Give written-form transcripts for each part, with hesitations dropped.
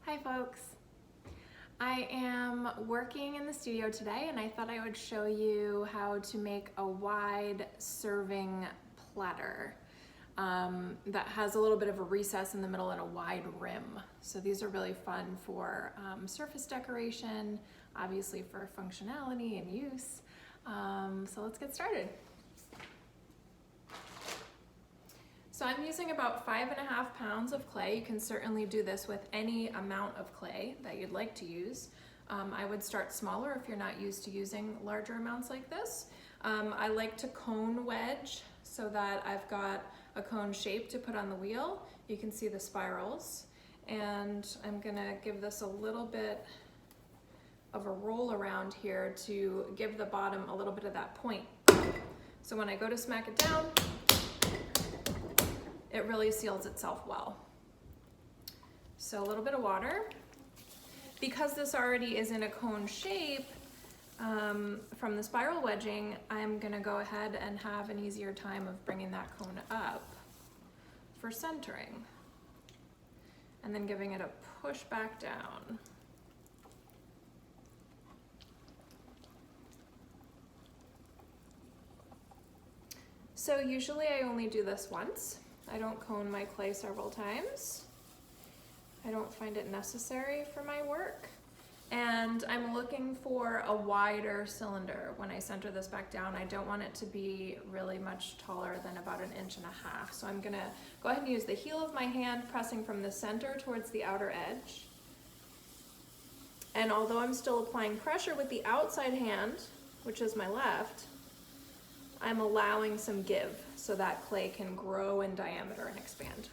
Hi folks. I am working in the studio today and I thought I would show you how to make a wide serving platter that has a little bit of a recess in the middle and a wide rim. So these are really fun for surface decoration, obviously for functionality and use. So let's get started. So I'm using about 5.5 pounds of clay. You can certainly do this with any amount of clay that you'd like to use. I would start smaller if you're not used to using larger amounts like this. I like to cone wedge so that I've got a cone shape to put on the wheel. You can see the spirals. And I'm gonna give this a little bit of a roll around here to give the bottom a little bit of that point. So when I go to smack it down, it really seals itself well. So a little bit of water. Because this already is in a cone shape from the spiral wedging, I'm gonna go ahead and have an easier time of bringing that cone up for centering. And then giving it a push back down. So usually I only do this once. I don't cone my clay several times. I don't find it necessary for my work. And I'm looking for a wider cylinder when I center this back down. I don't want it to be really much taller than about 1.5 inches. So I'm gonna go ahead and use the heel of my hand, pressing from the center towards the outer edge. And although I'm still applying pressure with the outside hand, which is my left, I'm allowing some give so that clay can grow in diameter and expand.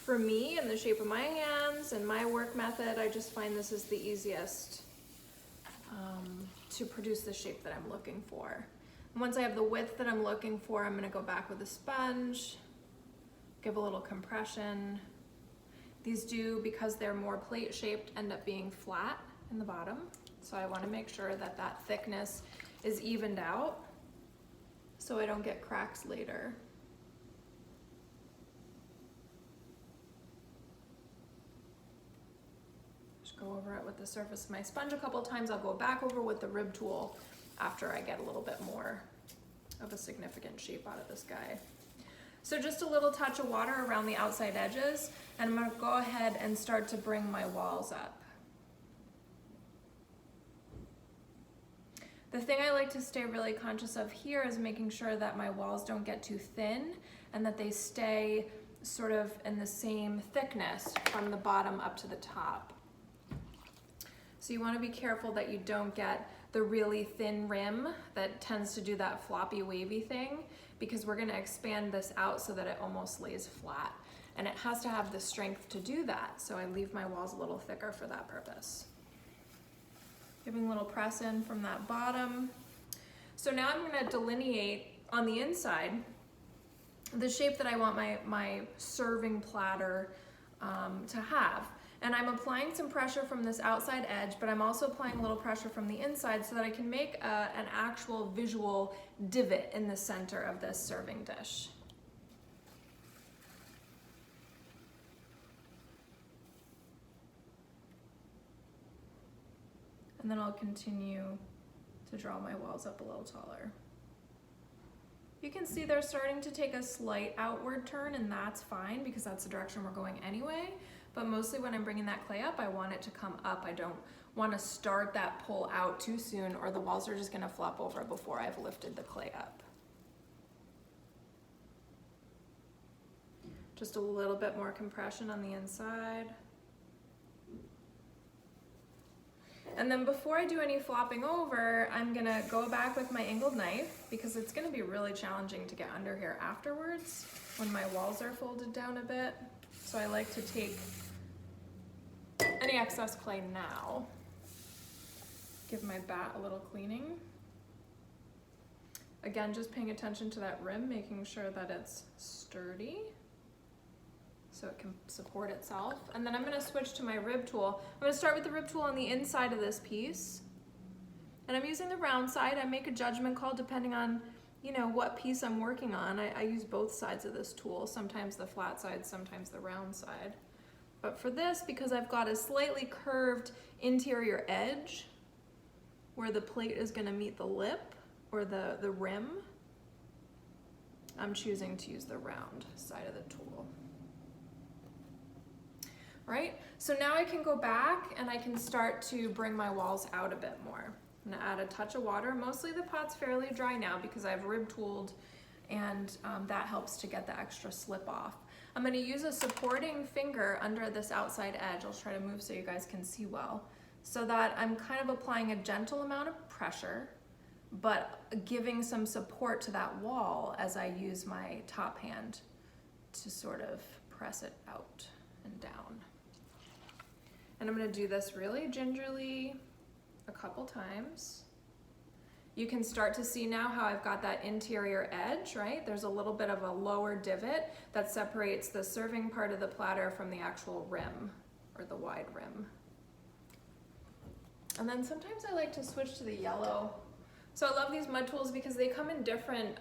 For me and the shape of my hands and my work method, I just find this is the easiest to produce the shape that I'm looking for. And once I have the width that I'm looking for, I'm gonna go back with a sponge, give a little compression. These do, because they're more plate shaped, end up being flat in the bottom. So I want to make sure that that thickness is evened out so I don't get cracks later. Just go over it with the surface of my sponge a couple times. I'll go back over with the rib tool after I get a little bit more of a significant shape out of this guy. So just a little touch of water around the outside edges, and I'm going to go ahead and start to bring my walls up. The thing I like to stay really conscious of here is making sure that my walls don't get too thin and that they stay sort of in the same thickness from the bottom up to the top. So you want to be careful that you don't get the really thin rim that tends to do that floppy wavy thing, because we're going to expand this out so that it almost lays flat. And it has to have the strength to do that, so I leave my walls a little thicker for that purpose. Giving a little press in from that bottom. So now I'm going to delineate on the inside the shape that I want my serving platter to have. And I'm applying some pressure from this outside edge, but I'm also applying a little pressure from the inside so that I can make an actual visual divot in the center of this serving dish. And then I'll continue to draw my walls up a little taller. You can see they're starting to take a slight outward turn, and that's fine because that's the direction we're going anyway. But mostly when I'm bringing that clay up, I want it to come up. I don't want to start that pull out too soon, or the walls are just gonna flop over before I've lifted the clay up. Just a little bit more compression on the inside. And then before I do any flopping over, I'm gonna go back with my angled knife, because it's gonna be really challenging to get under here afterwards when my walls are folded down a bit. So I like to take any excess clay now, give my bat a little cleaning. Again, just paying attention to that rim, making sure that it's sturdy so it can support itself. And then I'm gonna switch to my rib tool. I'm gonna start with the rib tool on the inside of this piece. And I'm using the round side. I make a judgment call depending on you know, what piece I'm working on. I use both sides of this tool, sometimes the flat side, sometimes the round side. But for this, because I've got a slightly curved interior edge where the plate is going to meet the lip or the rim, I'm choosing to use the round side of the tool. Right? So now I can go back and I can start to bring my walls out a bit more. I'm gonna add a touch of water. Mostly the pot's fairly dry now because I've rib tooled, and that helps to get the extra slip off. I'm gonna use a supporting finger under this outside edge. I'll try to move so you guys can see well, so that I'm kind of applying a gentle amount of pressure, but giving some support to that wall as I use my top hand to sort of press it out and down. And I'm gonna do this really gingerly a couple times. You can start to see now how I've got that interior edge, right? There's a little bit of a lower divot that separates the serving part of the platter from the actual rim, or the wide rim. And then sometimes I like to switch to the yellow. So I love these mud tools because they come in different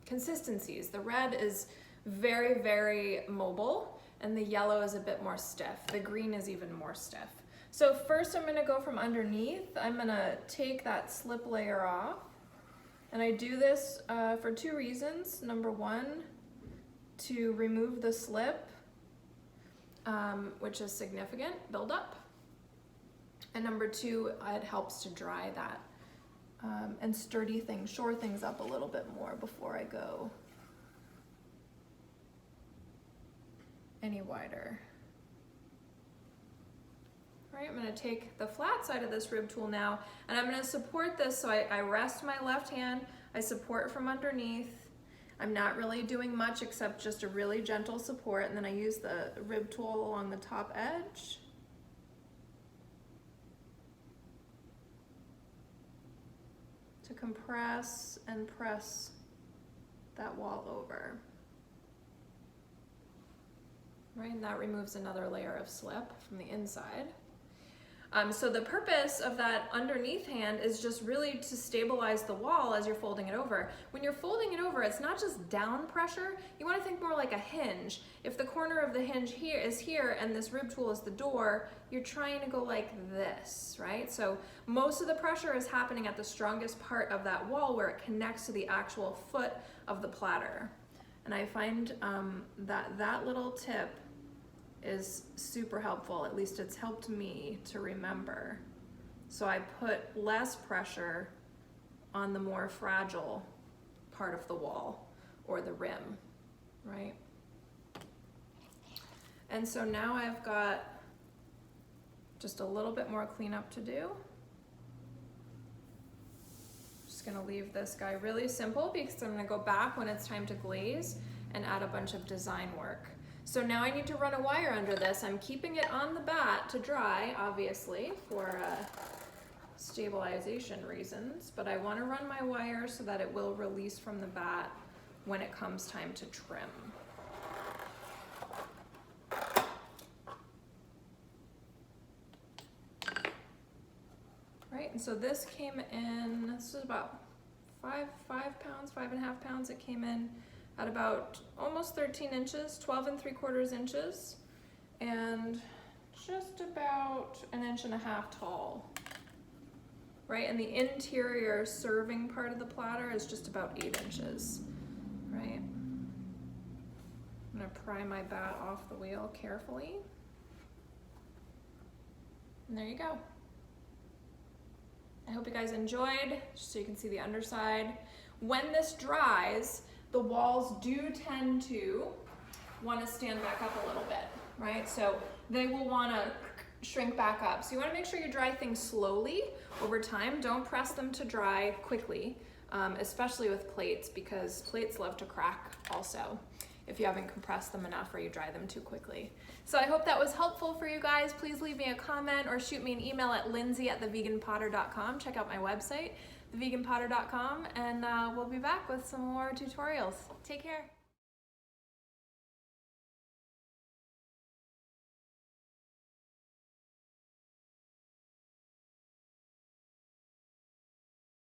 consistencies. The red is very, very mobile, and the yellow is a bit more stiff. The green is even more stiff. So first I'm gonna go from underneath. I'm gonna take that slip layer off. And I do this for two reasons. Number one, to remove the slip, which is significant buildup. And number two, it helps to dry that and sturdy things, shore things up a little bit more before I go any wider. Right, I'm gonna take the flat side of this rib tool now, and I'm gonna support this, so I rest my left hand, I support from underneath. I'm not really doing much except just a really gentle support, and then I use the rib tool along the top edge. To compress and press that wall over. Right, and that removes another layer of slip from the inside. So the purpose of that underneath hand is just really to stabilize the wall as you're folding it over. When you're folding it over, it's not just down pressure. You want to think more like a hinge. If the corner of the hinge here is here and this rib tool is the door, you're trying to go like this, right? So most of the pressure is happening at the strongest part of that wall where it connects to the actual foot of the platter. And I find that little tip is super helpful. At least it's helped me to remember. So I put less pressure on the more fragile part of the wall or the rim, right? And so now I've got just a little bit more cleanup to do. Just gonna leave this guy really simple because I'm gonna go back when it's time to glaze and add a bunch of design work. So now I need to run a wire under this. I'm keeping it on the bat to dry, obviously, for stabilization reasons, but I want to run my wire so that it will release from the bat when it comes time to trim. Right, and so this came in, this is about 5 pounds, 5.5 pounds. It came in at about almost 13 inches, 12 3/4 inches, and just about 1.5 inches tall, right? And the interior serving part of the platter is just about 8 inches, right? I'm gonna pry my bat off the wheel carefully. And there you go. I hope you guys enjoyed, just so you can see the underside. When this dries, the walls do tend to want to stand back up a little bit, right? So they will want to shrink back up. So you want to make sure you dry things slowly over time. Don't press them to dry quickly, especially with plates, because plates love to crack also if you haven't compressed them enough or you dry them too quickly. So I hope that was helpful for you guys. Please leave me a comment or shoot me an email at lindsay@theveganpotter.com. Check out my website, theveganpotter.com, and we'll be back with some more tutorials. Take care.